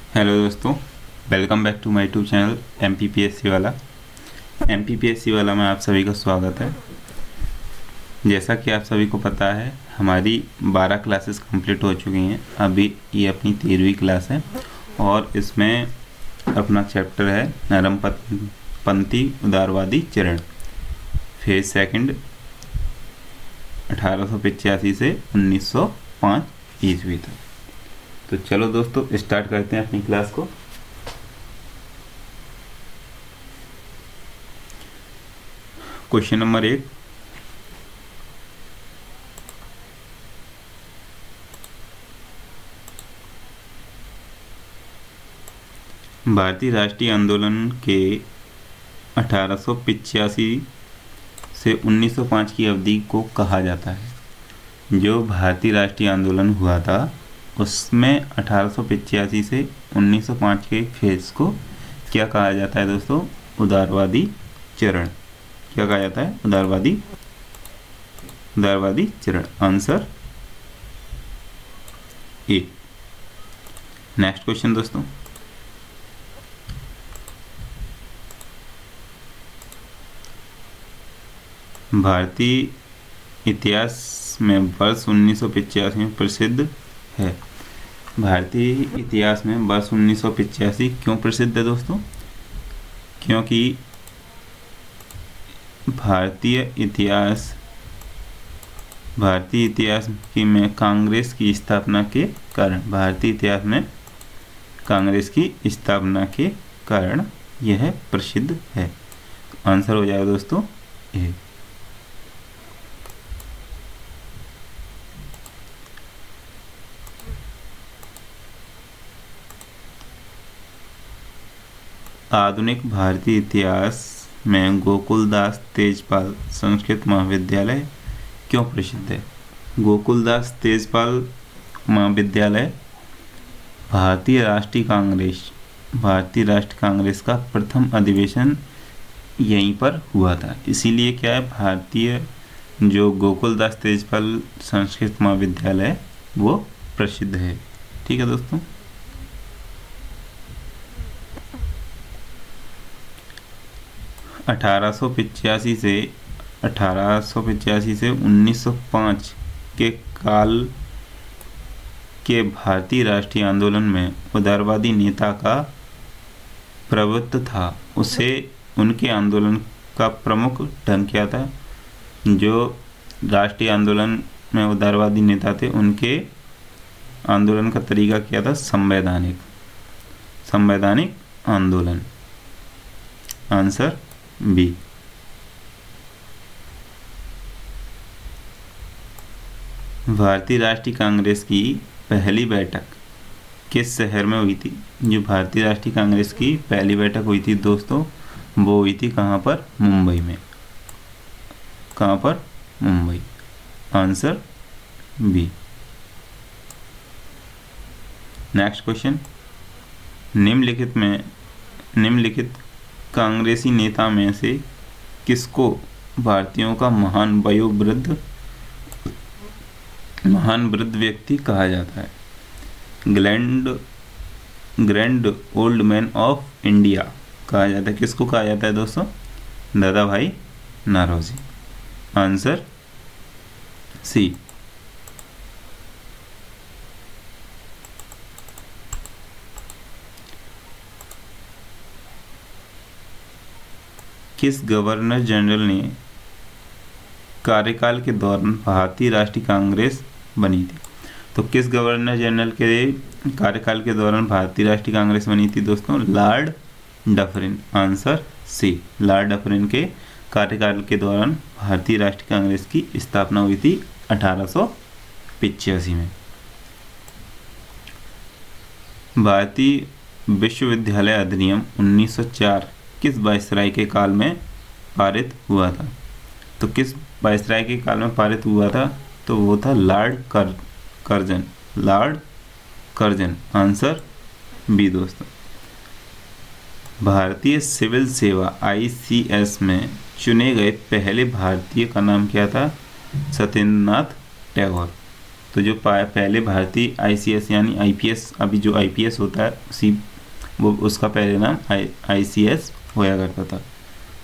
Hello दोस्तों, welcome back to my YouTube channel MPPSC वाला में आप सभी का स्वागत है। जैसा कि आप सभी को पता है, हमारी 12 क्लासेस कंप्लीट हो चुकी हैं। अभी ये अपनी 13वीं क्लास है और इसमें अपना चैप्टर है नरमपंथी उदारवादी चरण, फेज सेकंड 1885 से 1905 ईस्वी तक। तो चलो दोस्तों, स्टार्ट करते हैं अपनी क्लास को। क्वेश्चन नंबर 1, भारतीय राष्ट्रीय आंदोलन के 1885 से 1905 की अवधि को कहा जाता है। जो भारतीय राष्ट्रीय आंदोलन हुआ था उसमें 1885 से 1905 के फेज को क्या कहा जाता है दोस्तों? उदारवादी चरण। क्या कहा जाता है? उदारवादी चरण। Answer A. नेक्स्ट क्वेश्चन दोस्तों, भारतीय इतिहास में वर्ष 1985 में प्रसिद्ध है। भारतीय इतिहास में वर्ष 1985 क्यों प्रसिद्ध है दोस्तों? क्योंकि भारतीय इतिहास की में कांग्रेस की स्थापना के कारण, भारतीय इतिहास में कांग्रेस की स्थापना के कारण यह प्रसिद्ध है। आंसर हो जाएगा दोस्तों ए। आधुनिक भारतीय इतिहास में गोकुलदास तेजपाल संस्कृत महाविद्यालय क्यों प्रसिद्ध है? गोकुलदास तेजपाल महाविद्यालय भारतीय राष्ट्रीय कांग्रेस का प्रथम अधिवेशन यहीं पर हुआ था, इसीलिए क्या है, भारतीय जो गोकुलदास तेजपाल संस्कृत महाविद्यालय वो प्रसिद्ध है। ठीक है दोस्तों। अठारह सौ पिचासी से 1905 के काल के भारतीय राष्ट्रीय आंदोलन में उदारवादी नेता का प्रभुत्व था। उसे उनके आंदोलन का प्रमुख ढंग क्या था? जो राष्ट्रीय आंदोलन में उदारवादी नेता थे उनके आंदोलन का तरीका क्या था? संवैधानिक आंदोलन। Answer B. भारतीय राष्ट्रीय कांग्रेस की पहली बैठक किस शहर में हुई थी? जो भारतीय राष्ट्रीय कांग्रेस की पहली बैठक हुई थी दोस्तों, वो हुई थी कहाँ पर? मुंबई में। कहाँ पर? Mumbai. Answer B. Next question, निम्नलिखित कांग्रेसी नेता में से किसको भारतीयों का महान वृद्ध व्यक्ति कहा जाता है? Grand old man of India कहा जाता है। किसको कहा जाता है दोस्तों? दादा भाई नौरोजी। Answer C. किस गवर्नर जनरल ने कार्यकाल के दौरान भारतीय राष्ट्रीय कांग्रेस बनी थी? तो किस गवर्नर जनरल के कार्यकाल के दौरान भारतीय राष्ट्रीय कांग्रेस बनी थी दोस्तों? Lord Dufferin. Answer C. Lord Dufferin के कार्यकाल के दौरान भारतीय राष्ट्रीय कांग्रेस की स्थापना हुई थी 1885 में। भारतीय विश्वविद्यालय अधिनियम 1904 किस वायसराय के काल में पारित हुआ था? तो किस वायसराय के काल में पारित हुआ था? तो वो था लॉर्ड कर्जन। आंसर बी दोस्तों। भारतीय सिविल सेवा ICS में चुने गए पहले भारतीय का नाम क्या था? सत्येंद्रनाथ टैगोर। तो जो पहले भारतीय ICS यानी IPS, अभी जो IPS होता है उसी वो उसका पहले नाम ICS होया करता था।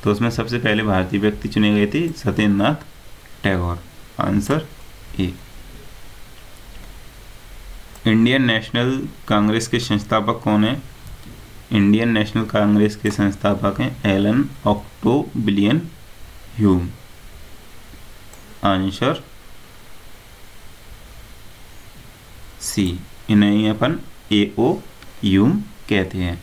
तो उसमें सबसे पहले भारतीय व्यक्ति चुने गए थे Satyendranath Tagore. Answer A. Indian National Congress के संस्थापक कौन है? इंडियन नेशनल कांग्रेस के संस्थापक हैं Allan Octavian Hume. Answer C. इन्हें अपन AO ह्यूम कहते हैं।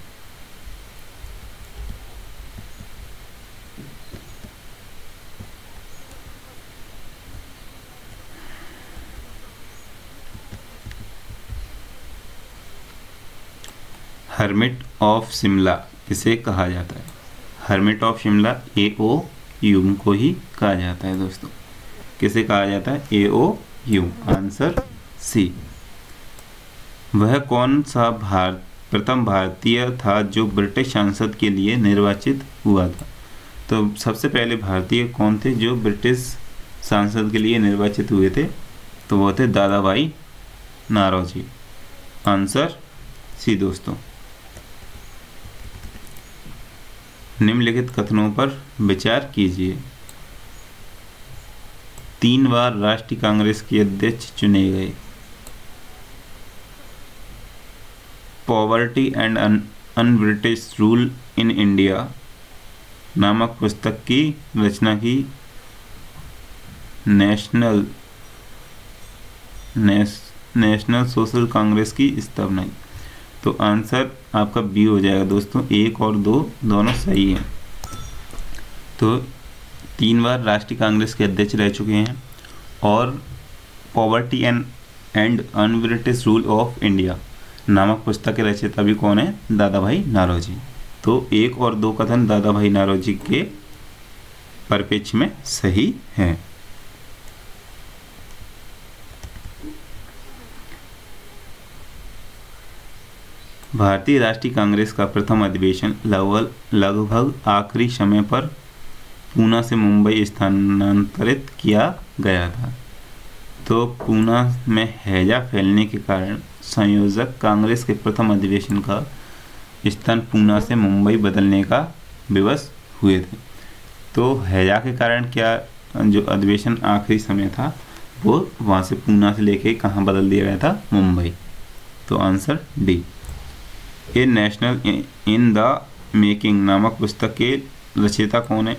हर्मिट ऑफ शिमला किसे कहा जाता है? Hermit of Shimla AO Hume को ही कहा जाता है दोस्तों। किसे कहा जाता है? AO Hume. Answer C. वह कौन सा प्रथम भारतीय था जो ब्रिटिश संसद के लिए निर्वाचित हुआ था? तो सबसे पहले भारतीय कौन थे जो ब्रिटिश संसद के लिए निर्वाचित हुए थे? तो वो थे दादा भाई नौरोजी। आंसर सी दोस्तों। निम्नलिखित कथनों पर विचार कीजिए। 3 बार राष्ट्रीय कांग्रेस के अध्यक्ष चुने गए। Poverty and un-British rule in India नामक पुस्तक की रचना की नेशनल सोशल कांग्रेस की स्थापना की। तो आंसर आपका बी हो जाएगा दोस्तों। 1 और 2 दोनों सही हैं। तो 3 बार राष्ट्रीय कांग्रेस के अध्यक्ष रह चुके हैं और poverty and un-British rule of India नामक पुस्तक के रचयिता भी कौन है? दादा भाई नौरोजी। तो 1 और 2 कथन दादा भाई नौरोजी के परिप्रेक्ष्य में सही है। भारतीय राष्ट्रीय कांग्रेस का प्रथम अधिवेशन लगभग आखिरी समय पर पूना से मुंबई स्थानांतरित किया गया था। तो पूना में हैजा फैलने के कारण संयोजक कांग्रेस के प्रथम अधिवेशन का स्थान पूना से मुंबई बदलने का विवश हुए थे। तो हैजा के कारण क्या जो अधिवेशन आखिरी समय था वो वहाँ से पूना से लेके कहाँ बदल दिया गया था? मुंबई। तो answer D. A national in the making नामक पुस्तक के रचयिता कौन है?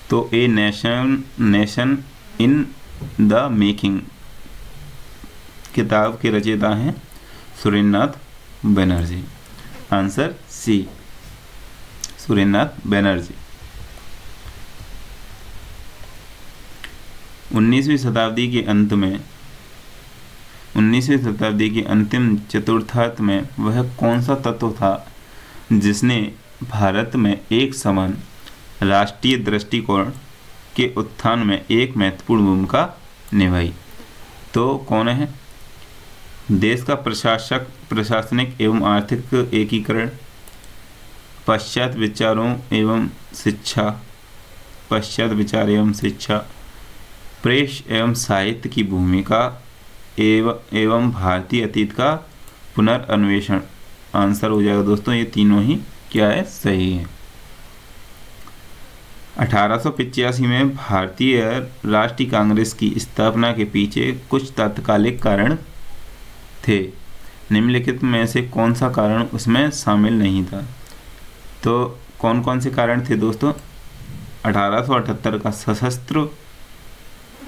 तो a nation in the making किताब के रचयिता हैं सुरेंद्रनाथ बनर्जी। Answer C, Surendranath Banerjee. 19वीं शताब्दी के अंतिम चतुर्थार्ध में वह कौन सा तत्व था जिसने भारत में एक समान राष्ट्रीय दृष्टिकोण के उत्थान में एक महत्वपूर्ण भूमिका निभाई? तो कौन है? देश का प्रशासनिक एवं आर्थिक एकीकरण, पाश्चात्य विचार एवं शिक्षा, प्रेस एवं साहित्य की भूमिका एवं भारतीय अतीत का पुनर्न्वेषण। आंसर हो जाएगा दोस्तों ये तीनों ही क्या है? सही है। 1885 में भारतीय राष्ट्रीय कांग्रेस की स्थापना के पीछे कुछ तात्कालिक कारण थे। निम्नलिखित में से कौन सा कारण उसमें शामिल नहीं था? तो कौन कौन से कारण थे दोस्तों? 1878 का सशस्त्र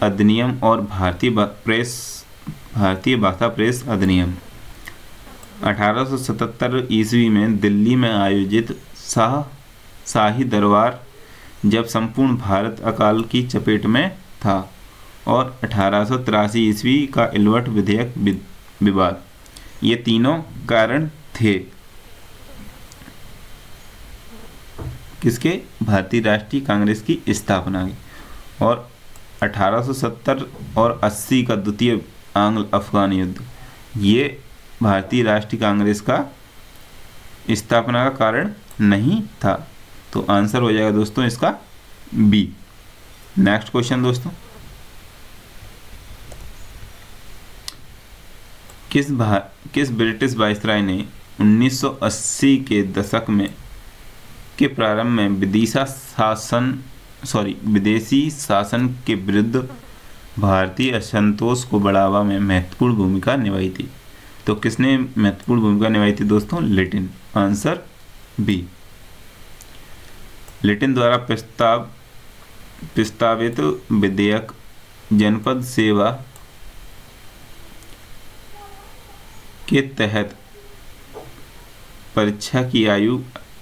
अधिनियम और भारतीय भाषा प्रेस अधिनियम। 1877 ईस्वी में दिल्ली में आयोजित शाही दरबार जब संपूर्ण भारत अकाल की चपेट में था, और 1883 ईस्वी का इलवट विधेयक विवाद। ये तीनों कारण थे किसके? भारतीय राष्ट्रीय कांग्रेस की स्थापना की। और 1870 और 80 का द्वितीय आंग्ल अफगान युद्ध, ये भारतीय राष्ट्रीय कांग्रेस का स्थापना का कारण नहीं था। तो आंसर हो जाएगा दोस्तों इसका बी। नेक्स्ट क्वेश्चन दोस्तों, किस ब्रिटिश वायसराय ने 1980 के दशक में के प्रारंभ में विदेशी शासन के विरुद्ध भारतीय असंतोष को बढ़ावा में महत्वपूर्ण भूमिका निभाई थी? तो किसने महत्वपूर्ण भूमिका निभाई थी दोस्तों? लिटिन। Answer B. लिटिन द्वारा प्रस्तावित विधेयक जनपद सेवा के तहत परीक्षा की आयु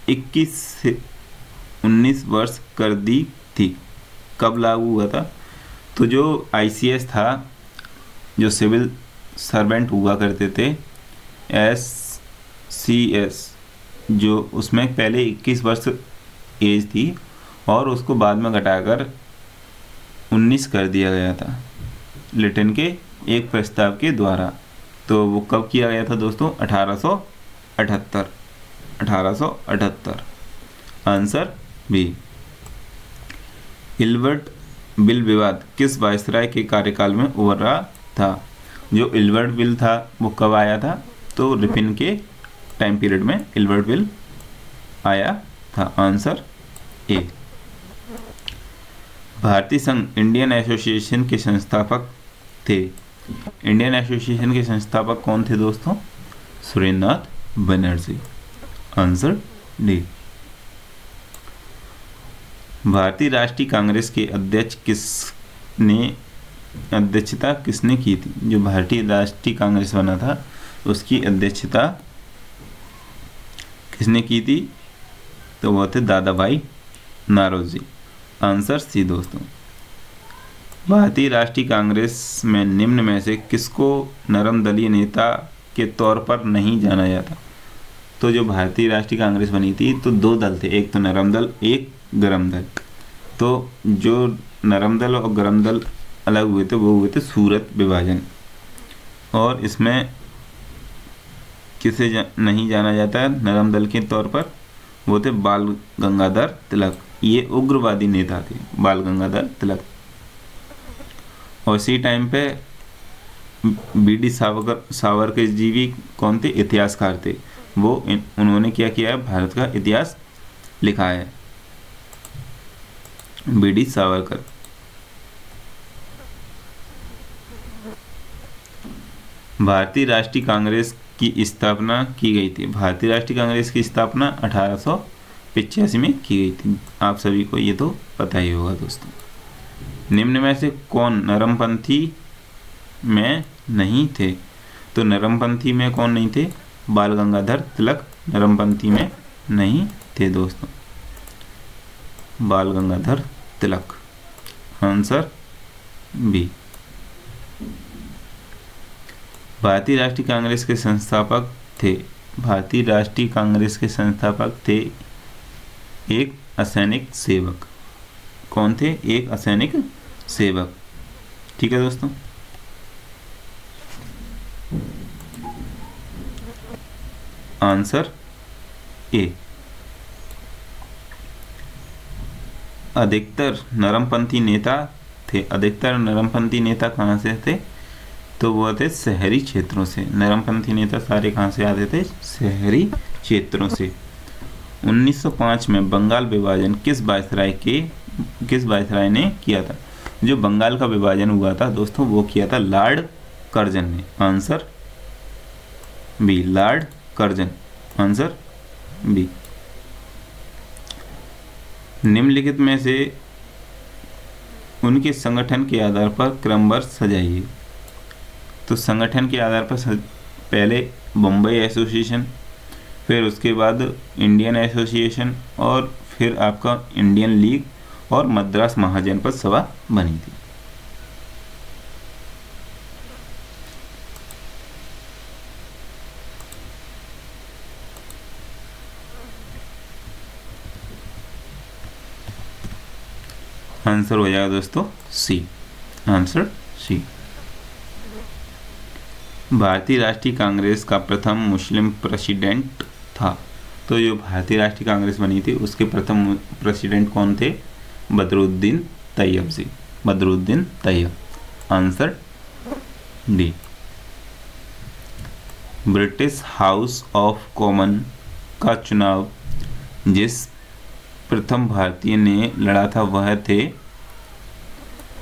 21 से 19 वर्ष कर दी थी। कब लागू हुआ था? तो जो ICS था, जो सिविल सर्वेंट हुआ करते थे, SCS, जो उसमें पहले 21 वर्ष एज थी और उसको बाद में घटाकर 19 कर दिया गया था लिटिन के एक प्रस्ताव के द्वारा। तो वो कब किया गया था दोस्तों? 1878। Answer B. इल्बर्ट बिल विवाद किस वायसराय के कार्यकाल में उभरा था? जो इल्बर्ट बिल था वो कब आया था? तो लिटिन के टाइम पीरियड में इल्बर्ट बिल आया था। Answer A. भारतीय संघ इंडियन एसोसिएशन के संस्थापक थे। इंडियन एसोसिएशन के संस्थापक कौन थे दोस्तों? सुरेंद्रनाथ बनर्जी। Answer D. भारतीय राष्ट्रीय कांग्रेस के अध्यक्षता किसने की थी? जो भारतीय राष्ट्रीय कांग्रेस बना था उसकी अध्यक्षता किसने की थी? तो वो थे दादा भाई नौरोजी। आंसर सी दोस्तों। भारतीय राष्ट्रीय कांग्रेस में निम्न में से किसको नरम दलीय नेता के तौर पर नहीं जाना जाता? तो जो भारतीय राष्ट्रीय कांग्रेस बनी थी तो दो दल थे, एक तो नरम दल, एक गरम दल। तो जो नरम दल और गरम दल अलग हुए थे वो हुए थे सूरत विभाजन। और इसमें किसे नहीं जाना जाता है नरम दल के तौर पर? वो थे बाल गंगाधर तिलक। ये उग्रवादी नेता थे बाल गंगाधर तिलक। और इसी टाइम पे BD सावरकर जी भी कौन थे? इतिहासकार थे। वो उन्होंने क्या किया है? भारत का इतिहास लिखा है। BD सावरकर। भारतीय राष्ट्रीय कांग्रेस की स्थापना की गई थी। भारतीय राष्ट्रीय कांग्रेस की स्थापना 1885 में की गई थी। आप सभी को ये तो पता ही होगा दोस्तों। निम्न में से कौन नरमपंथी में नहीं थे? तो नरमपंथी में कौन नहीं थे? बाल गंगाधर तिलक नरमपंथी में नहीं थे दोस्तों। बाल गंगाधर तिलक। Answer B. भारतीय राष्ट्रीय कांग्रेस के संस्थापक थे। भारतीय राष्ट्रीय कांग्रेस के संस्थापक थे एक असैनिक सेवक। कौन थे? एक असैनिक सेवक। ठीक है दोस्तों। Answer A. अधिकतर नरमपंथी नेता थे। अधिकतर नरमपंथी नेता कहाँ से थे? तो वो थे शहरी क्षेत्रों से। नरमपंथी नेता सारे कहाँ से आते थे? शहरी क्षेत्रों से। 1905 में बंगाल विभाजन किस वायसराय ने किया था? जो बंगाल का विभाजन हुआ था दोस्तों वो किया था लॉर्ड कर्जन ने। Answer B. Lord Curzon. Answer B. निम्नलिखित में से उनके संगठन के आधार पर क्रमवार सजाइए। तो संगठन के आधार पर पहले बम्बई एसोसिएशन, फिर उसके बाद इंडियन एसोसिएशन और फिर आपका इंडियन लीग और मद्रास महाजनपद सभा बनी थी। आंसर हो जाएगा दोस्तों सी। Answer C. भारतीय राष्ट्रीय कांग्रेस का प्रथम मुस्लिम प्रेसिडेंट था। तो जो भारतीय राष्ट्रीय कांग्रेस बनी थी उसके प्रथम प्रेसिडेंट कौन थे? Badruddin Tyabji. Badruddin Tyabji. Answer D. British House of Common का चुनाव जिस प्रथम भारतीय ने लड़ा था वह थे,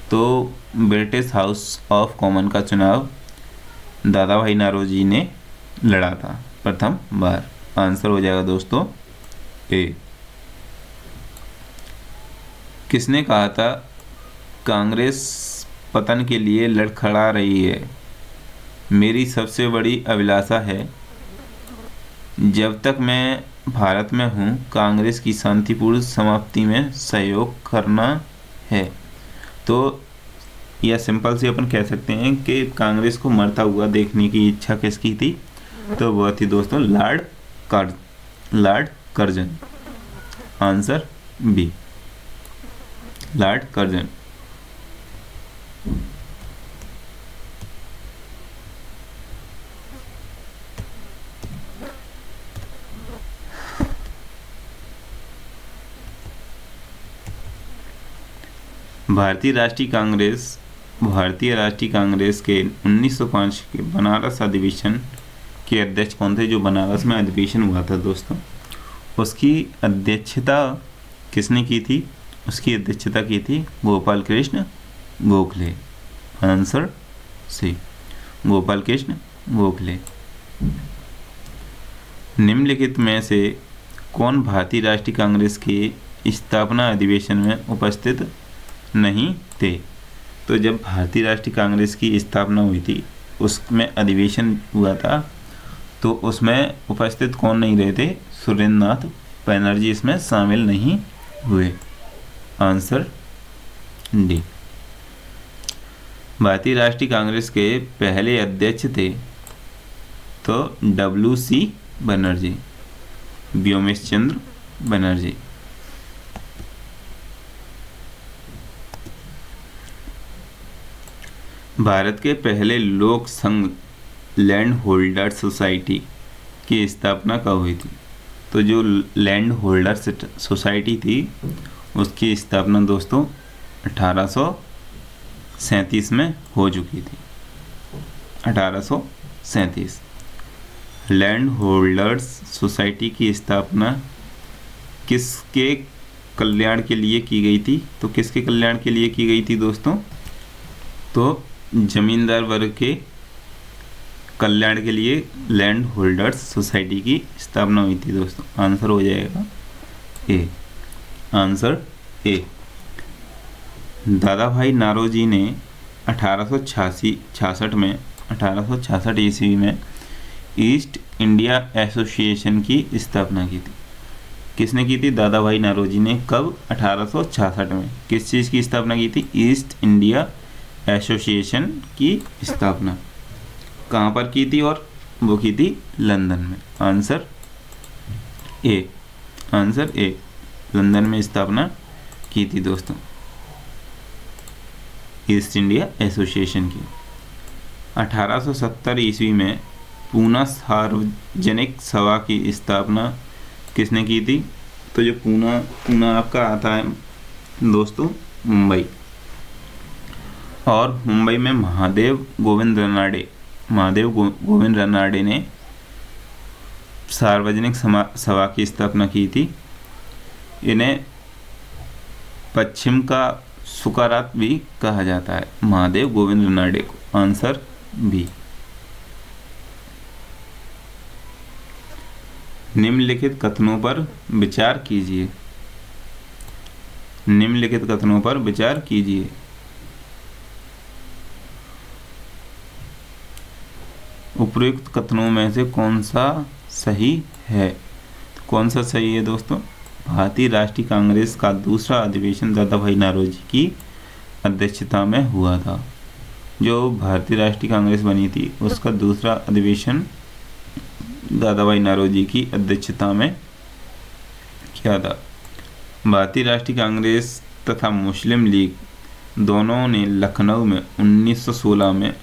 तो ब्रिटिश हाउस ऑफ कॉमन का चुनाव दादा भाई नौरोजी ने लड़ा था प्रथम बार। आंसर हो जाएगा दोस्तों ए। किसने कहा था कांग्रेस पतन के लिए लड़खड़ा रही है? मेरी सबसे बड़ी अभिलाषा है जब तक मैं भारत में हूँ कांग्रेस की शांतिपूर्ण समाप्ति में सहयोग करना है। तो यह सिंपल से अपन कह सकते हैं कि कांग्रेस को मरता हुआ देखने की इच्छा किसकी थी? तो वह थी दोस्तों Lord Curzon. Answer B, Lord Curzon. भारतीय राष्ट्रीय कांग्रेस के 1905 के बनारस अधिवेशन के अध्यक्ष कौन थे? जो बनारस में अधिवेशन हुआ था दोस्तों, उसकी अध्यक्षता किसने की थी? उसकी अध्यक्षता की थी गोपाल कृष्ण गोखले। Answer C, Gopal Krishna Gokhale. निम्नलिखित में से कौन भारतीय राष्ट्रीय कांग्रेस के स्थापना अधिवेशन में उपस्थित नहीं थे? तो जब भारतीय राष्ट्रीय कांग्रेस की स्थापना हुई थी, उसमें अधिवेशन हुआ था, तो उसमें उपस्थित कौन नहीं रहे थे? सुरेंद्रनाथ बनर्जी इसमें शामिल नहीं हुए। Answer D. भारतीय राष्ट्रीय कांग्रेस के पहले अध्यक्ष थे तो WC बनर्जी, व्योमेश चंद्र बनर्जी। भारत के पहले लोक संघ लैंड होल्डर सोसाइटी की स्थापना कब हुई थी? तो जो लैंड होल्डर सोसाइटी थी उसकी स्थापना दोस्तों 1837 में हो चुकी थी। 1837। लैंड होल्डर्स सोसाइटी की स्थापना किसके कल्याण के लिए की गई थी? तो किसके कल्याण के लिए की गई थी दोस्तों? तो जमींदार वर्ग के कल्याण के लिए लैंड होल्डर्स सोसाइटी की स्थापना हुई थी दोस्तों। आंसर हो जाएगा ए। Answer A. दादा भाई नौरोजी ने 1866 ईस्वी में ईस्ट इंडिया एसोसिएशन की स्थापना की थी। किसने की थी? दादा भाई नौरोजी ने। कब? 1866 में। किस चीज़ की स्थापना की थी? ईस्ट इंडिया एसोसिएशन की स्थापना। कहाँ पर की थी? और वो की थी लंदन में। Answer A. Answer A, London में स्थापना की थी दोस्तों ईस्ट इंडिया एसोसिएशन की। 1870 ईस्वी में पूना सार्वजनिक सभा की स्थापना किसने की थी? तो जो पूना आपका आता है दोस्तों मुंबई, और मुंबई में महादेव गोविंद रनाडे ने सार्वजनिक सभा की स्थापना की थी। इन्हें पश्चिम का सुकारात भी कहा जाता है, महादेव गोविंद रनाडे को। Answer B. निम्नलिखित कथनों पर विचार कीजिए। निम्नलिखित कथनों पर विचार कीजिए। उपयुक्त कथनों में से कौन सा सही है? कौन सा सही है दोस्तों? भारतीय राष्ट्रीय कांग्रेस का दूसरा अधिवेशन दादा भाई नौरोजी की अध्यक्षता में हुआ था। जो भारतीय राष्ट्रीय कांग्रेस बनी थी उसका दूसरा अधिवेशन दादा भाई नौरोजी की अध्यक्षता में किया था। भारतीय राष्ट्रीय कांग्रेस तथा मुस्लिम लीग दोनों ने लखनऊ में 1916 में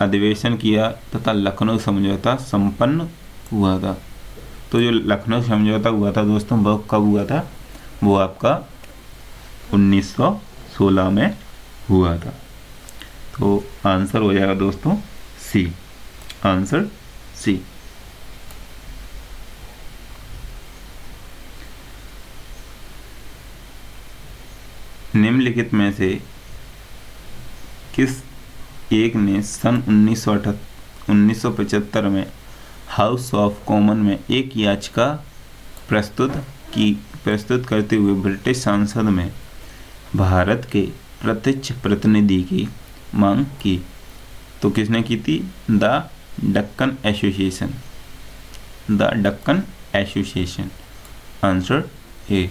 अधिवेशन किया तथा लखनऊ समझौता संपन्न हुआ था। तो जो लखनऊ समझौता हुआ था दोस्तों वह कब हुआ था? वो आपका 1916 में हुआ था। तो आंसर हो जाएगा दोस्तों सी। Answer C. निम्नलिखित में से किस एक ने सन 1975 में हाउस ऑफ कॉमन में एक याचिका प्रस्तुत करते हुए ब्रिटिश संसद में भारत के प्रत्यक्ष प्रतिनिधि की मांग की? तो किसने की थी? The Deccan association. The Deccan association. Answer A.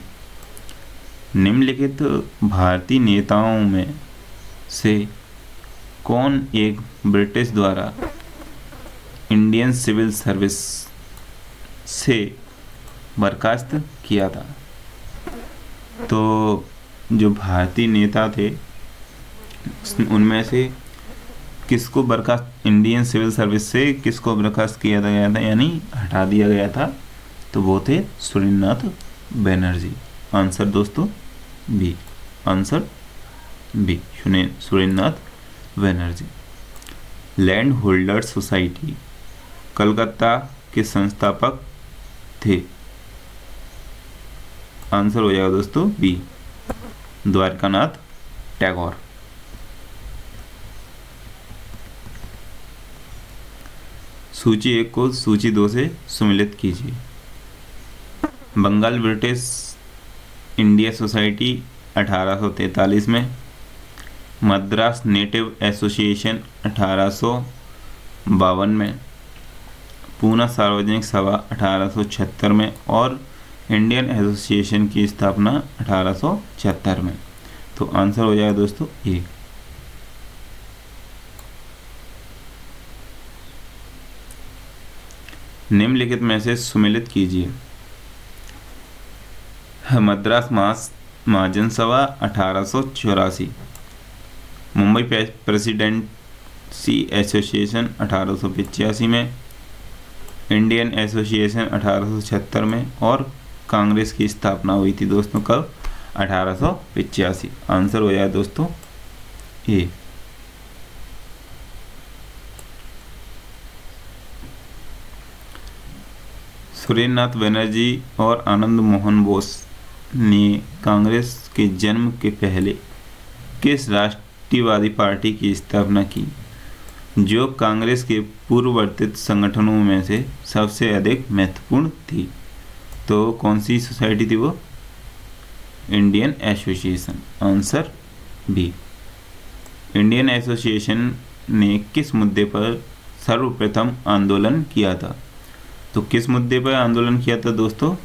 निम्नलिखित भारतीय नेताओं में से कौन एक ब्रिटिश द्वारा इंडियन सिविल सर्विस से बर्खास्त किया था? तो जो भारतीय नेता थे उनमें से किसको बर्खास्त, इंडियन सिविल सर्विस से किसको बर्खास्त किया गया था यानी हटा दिया गया था? तो वो थे सुरेंद्रनाथ बनर्जी। आंसर दोस्तों B. Answer B, Surendranath Banerjee. Land holders society Calcutta के संस्थापक थे? आंसर हो जाएगा दोस्तों बी, द्वारकानाथ टैगोर। सूची 1 को सूची 2 से सम्मिलित कीजिए। बंगाल ब्रिटिश इंडिया सोसाइटी 1843 में, मद्रास नेटिव एसोसिएशन 1852 में, पूना सार्वजनिक सभा 1876 में और इंडियन एसोसिएशन की स्थापना 1876 में। तो आंसर हो जाएगा दोस्तों ए। निम्नलिखित में से सम्मिलित कीजिए। मद्रास महाजन सभा 1884, मुंबई प्रेसिडेंसी एसोसिएशन 1885 में, इंडियन एसोसिएशन 1876 में और कांग्रेस की स्थापना हुई थी दोस्तों कब? 1885। आंसर हो जाए दोस्तों ए। सुरेंद्रनाथ बनर्जी और आनंद मोहन बोस ने कांग्रेस के जन्म के पहले किस राष्ट्रवादी पार्टी की स्थापना की, जो कांग्रेस के पूर्ववर्ती संगठनों में से सबसे अधिक महत्वपूर्ण थी? तो कौन सी सोसाइटी थी वो? Indian association. Answer B. Indian association ने किस मुद्दे पर सर्वप्रथम आंदोलन किया था? तो किस मुद्दे पर आंदोलन किया था दोस्तों?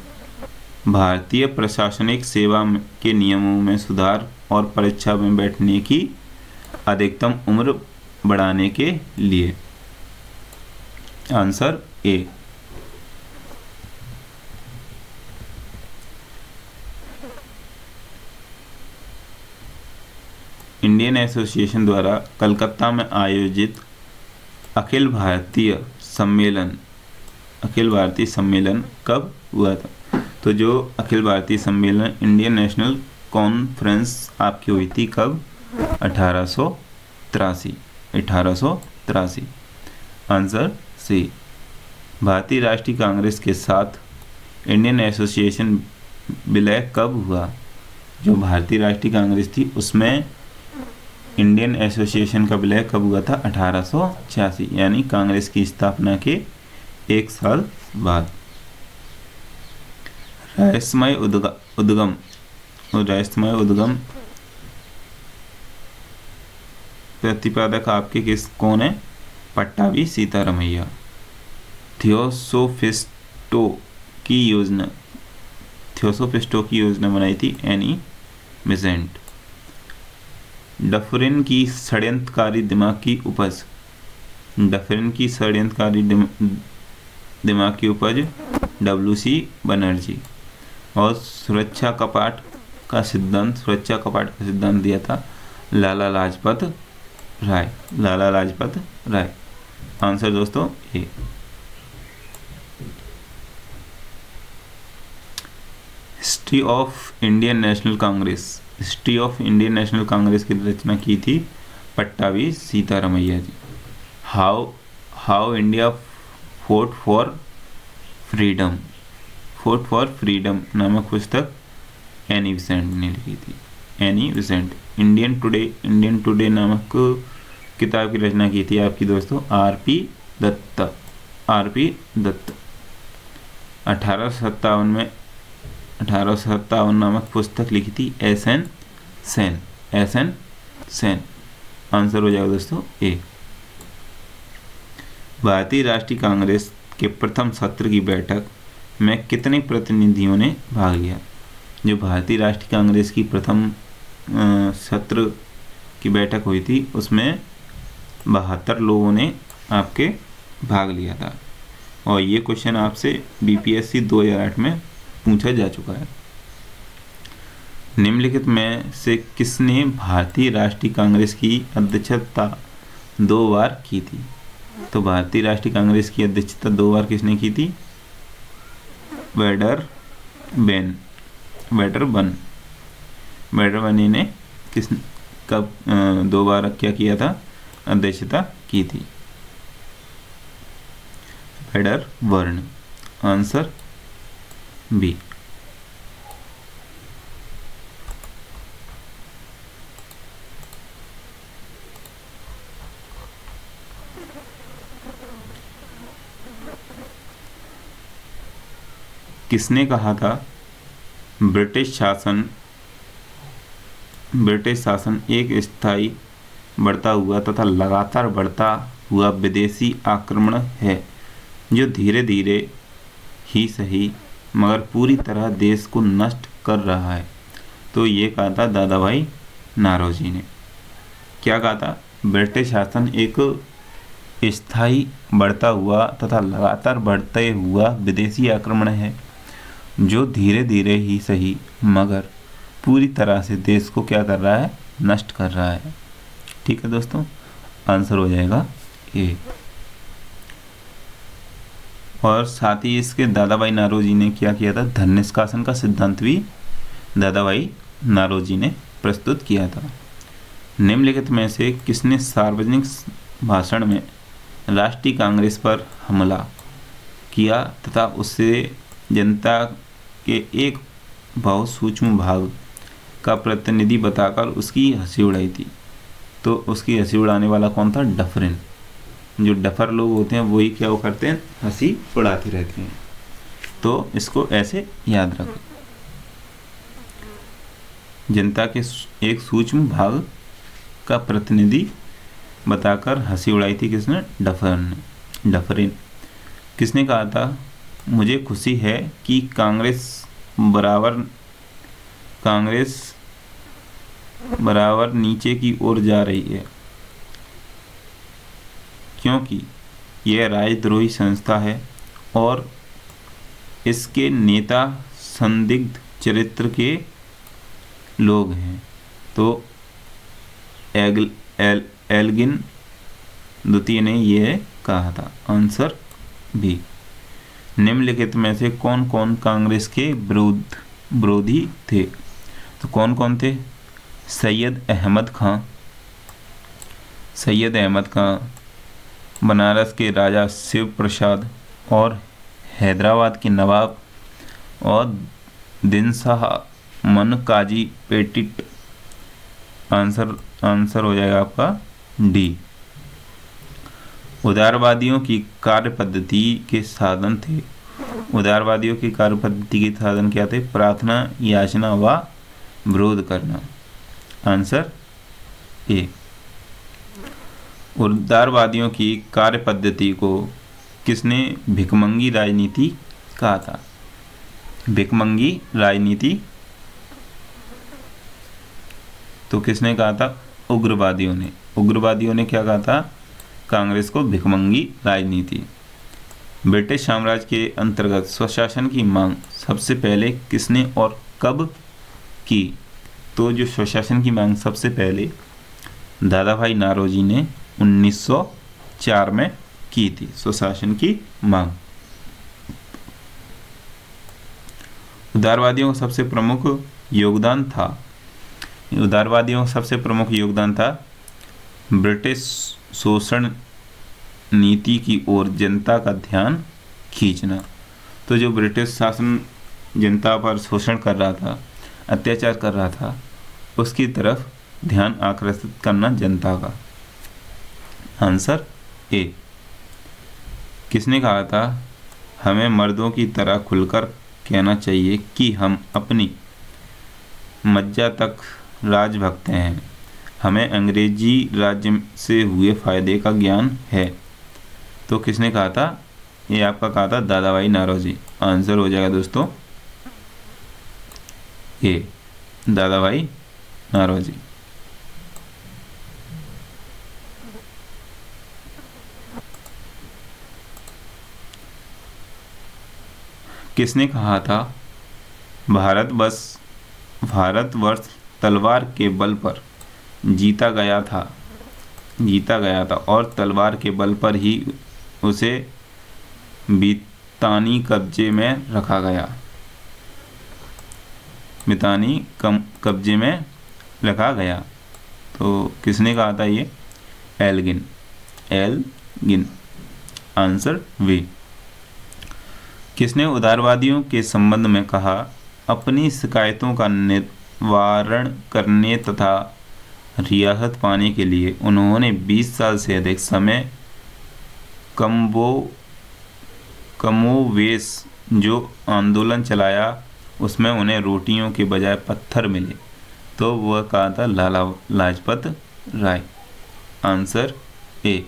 भारतीय प्रशासनिक सेवा के नियमों में सुधार और परीक्षा में बैठने की अधिकतम उम्र बढ़ाने के लिए। Answer A. इंडियन एसोसिएशन द्वारा कलकत्ता में आयोजित अखिल भारतीय सम्मेलन कब हुआ था? तो जो अखिल भारतीय सम्मेलन इंडियन नेशनल कॉन्फ्रेंस आपकी हुई थी कब? 1883। Answer C. भारतीय राष्ट्रीय कांग्रेस के साथ इंडियन एसोसिएशन विलय कब हुआ? जो भारतीय राष्ट्रीय कांग्रेस थी उसमें इंडियन एसोसिएशन का विलय कब हुआ था? 1886, यानी कांग्रेस की स्थापना के 1 साल बाद। रहस्यमय उद्गम प्रतिपादक आपके कौन है? पट्टाभी सीतारमैया। थियोसोफिस्टो की योजना बनाई थी एनी बेसेंट। डफरिन की षड्यंत्रकारी दिमाग की उपज WC बनर्जी। और सुरक्षा कपाट का सिद्धांत दिया था लाला लाजपत राय। आंसर दोस्तों A. History of Indian National Congress की रचना की थी Pattabhi Sitaramayya ji. How India fought for freedom, fought for freedom नामक पुस्तक एनी बेसेंट ने लिखी थी। Annie Besant. इंडियन टुडे नामक किताब की रचना की थी आपकी दोस्तों आर.पी. दत्ता। आर.पी. दत्त 1857 नामक पुस्तक लिखी थी SN. Sen. SN. Sen. Answer हो जाएगा दोस्तों ए। भारतीय राष्ट्रीय कांग्रेस के प्रथम सत्र की बैठक में कितने प्रतिनिधियों ने भाग लिया? जो भारतीय राष्ट्रीय कांग्रेस की प्रथम सत्र की बैठक हुई थी उसमें 72 लोगों ने आपके भाग लिया था। और ये क्वेश्चन आपसे बीपीएससी 2008 में पूछा जा चुका है। निम्नलिखित में से किसने भारतीय राष्ट्रीय कांग्रेस की अध्यक्षता 2 बार की थी? तो भारतीय राष्ट्रीय कांग्रेस की अध्यक्षता 2 बार किसने की थी? वेडरबन ने कब 2 बार क्या किया था? अध्यक्षता की थी। वेडरबर्न। Answer B. किसने कहा था ब्रिटिश शासन एक स्थायी बढ़ता हुआ तथा लगातार बढ़ता हुआ विदेशी आक्रमण है जो धीरे धीरे ही सही मगर पूरी तरह देश को नष्ट कर रहा है? तो ये कहा था दादा भाई नारोजी ने। क्या कहा था? ब्रिटिश शासन एक स्थायी बढ़ता हुआ तथा लगातार बढ़ते हुआ विदेशी आक्रमण है जो धीरे धीरे ही सही मगर पूरी तरह से देश को क्या कर रहा है? नष्ट कर रहा है। ठीक है दोस्तों, आंसर हो जाएगा ए। और साथ ही इसके दादा भाई नारोजी ने क्या किया था? धन निष्कासन का सिद्धांत भी दादा भाई नारोजी ने प्रस्तुत किया था। निम्नलिखित में से किसने सार्वजनिक भाषण में राष्ट्रीय कांग्रेस पर हमला किया तथा उससे जनता के एक बहुत सूक्ष्म भाग का प्रतिनिधि बताकर उसकी हंसी उड़ाई थी? तो उसकी हंसी उड़ाने वाला कौन था? डफरिन। जो डफर लोग होते हैं वही क्या वो करते हैं? हंसी उड़ाते रहते हैं। तो इसको ऐसे याद रखो। जनता के एक सूक्ष्म भाग का प्रतिनिधि बताकर हंसी उड़ाई थी किसने? डफरिन। किसने कहा था मुझे खुशी है कि कांग्रेस बराबर नीचे की ओर जा रही है क्योंकि यह राजद्रोही संस्था है और इसके नेता संदिग्ध चरित्र के लोग हैं? तो एल्गिन द्वितीय ने यह कहा था। Answer B. निम्नलिखित में से कौन कौन कांग्रेस के विरोधी थे? तो कौन कौन थे? सैयद अहमद खां, बनारस के राजा शिव प्रसाद और हैदराबाद के नवाब और दिनशाह मन काजी पेटिट। आंसर हो जाएगा आपका डी। उदारवादियों की कार्यपद्धति के साधन थे। उदारवादियों की कार्यपद्धति के साधन क्या थे? प्रार्थना, याचना व विरोध करना। Answer A. उदारवादियों की कार्यपद्धति को किसने भिखमंगी राजनीति कहा था? भिखमंगी राजनीति तो किसने कहा था? उग्रवादियों ने। उग्रवादियों ने क्या कहा था? कांग्रेस को भिखमंगी राजनीति। ब्रिटिश साम्राज्य के अंतर्गत स्वशासन की मांग सबसे पहले किसने और कब की? तो जो स्वशासन की मांग सबसे पहले दादा भाई नारोजी ने 1904 में की थी। स्वशासन की मांग। उदारवादियों का सबसे प्रमुख योगदान था ब्रिटिश शोषण नीति की ओर जनता का ध्यान खींचना। तो जो ब्रिटिश शासन जनता पर शोषण कर रहा था, अत्याचार कर रहा था, उसकी तरफ ध्यान आकर्षित करना जनता का। Answer A. किसने कहा था हमें मर्दों की तरह खुलकर कहना चाहिए कि हम अपनी मज्जा तक राजभक्त हैं, हमें अंग्रेजी राज्य से हुए फायदे का ज्ञान है। तो किसने कहा था? ये आपका कहा था दादा भाई नौरोजी। आंसर हो जाएगा दोस्तों ए, दादा भाई नौरोजी। किसने कहा था भारतवर्ष तलवार के बल पर जीता गया था और तलवार के बल पर ही उसे बितानी कब्जे में रखा गया। तो किसने कहा था ये? एल्गिन। Answer B. किसने उदारवादियों के संबंध में कहा अपनी शिकायतों का निवारण करने तथा रियासत पाने के लिए उन्होंने 20 साल से अधिक समय कमोवेश जो आंदोलन चलाया उसमें उन्हें रोटियों के बजाय पत्थर मिले? तो वह कहा था लाला लाजपत राय। Answer A.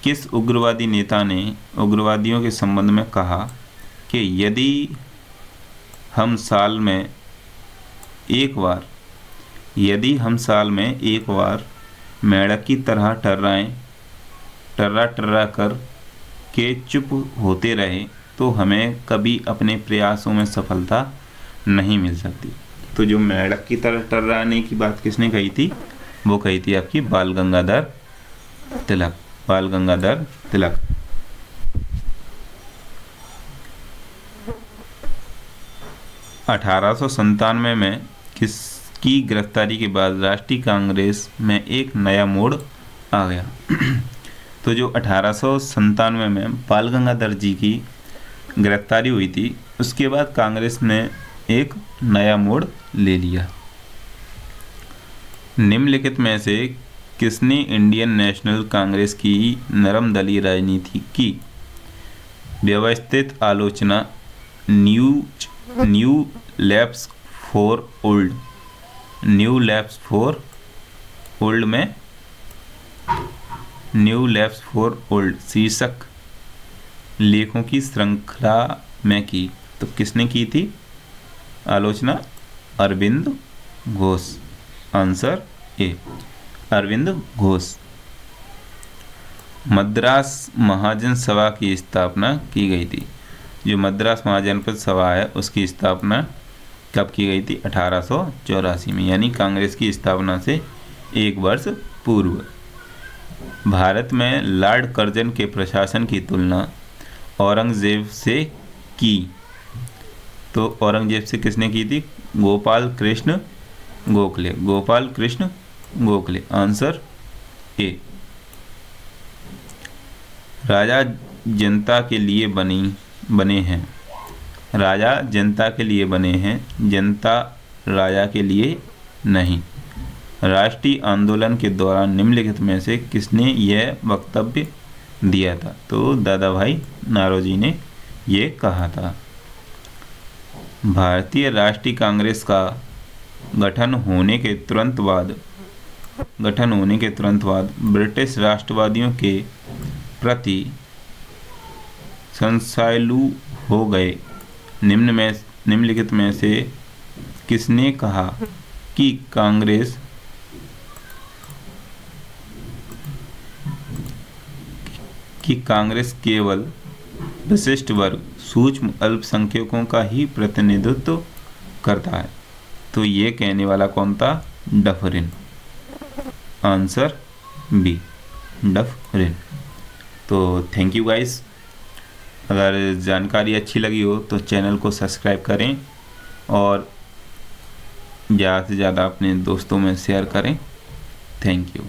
किस उग्रवादी नेता ने उग्रवादियों के संबंध में कहा कि यदि हम साल में एक बार मेंढक की तरह टर्रा कर के चुप होते रहे तो हमें कभी अपने प्रयासों में सफलता नहीं मिल सकती? तो जो मेंढक की तरह टर्राने की बात किसने कही थी? वो कही थी आपकी बाल गंगाधर तिलक। 1897 में किसकी गिरफ्तारी के बाद राष्ट्रीय कांग्रेस में एक नया मोड़ आ गया? तो जो 1897 में बाल गंगाधर जी की गिरफ्तारी हुई थी उसके बाद कांग्रेस ने एक नया मोड़ ले लिया। निम्नलिखित में से किसने इंडियन नेशनल कांग्रेस की नरम दलीय राजनीति की व्यवस्थित आलोचना न्यू लैप्स फॉर ओल्ड शीर्षक लेखों की श्रृंखला में की? तो किसने की थी आलोचना? अरविंद घोष। Answer A, Aurobindo Ghosh. मद्रास महाजन सभा की स्थापना की गई थी। जो मद्रास महाजनपद सभा है उसकी स्थापना कब की गई थी? 1884 में, यानी कांग्रेस की स्थापना से 1 वर्ष पूर्व। भारत में लॉर्ड कर्जन के प्रशासन की तुलना औरंगजेब से की? तो औरंगजेब से किसने की थी? गोपाल कृष्ण गोखले। Answer A. राजा जनता के लिए बने हैं, जनता राजा के लिए नहीं। राष्ट्रीय आंदोलन के दौरान निम्नलिखित में से किसने यह वक्तव्य दिया था? तो दादा भाई नौरोजी ने ये कहा था। भारतीय राष्ट्रीय कांग्रेस का गठन होने के तुरंत बाद ब्रिटिश राष्ट्रवादियों के प्रति संशयलु हो गए। निम्नलिखित में से किसने कहा कि कांग्रेस केवल विशिष्ट वर्ग सूक्ष्म अल्पसंख्यकों का ही प्रतिनिधित्व करता है? तो ये कहने वाला कौन था? डफरिन। Answer B, Dufferin. तो थैंक यू गाइस। अगर जानकारी अच्छी लगी हो तो चैनल को सब्सक्राइब करें और ज़्यादा से ज़्यादा अपने दोस्तों में शेयर करें। Thank you.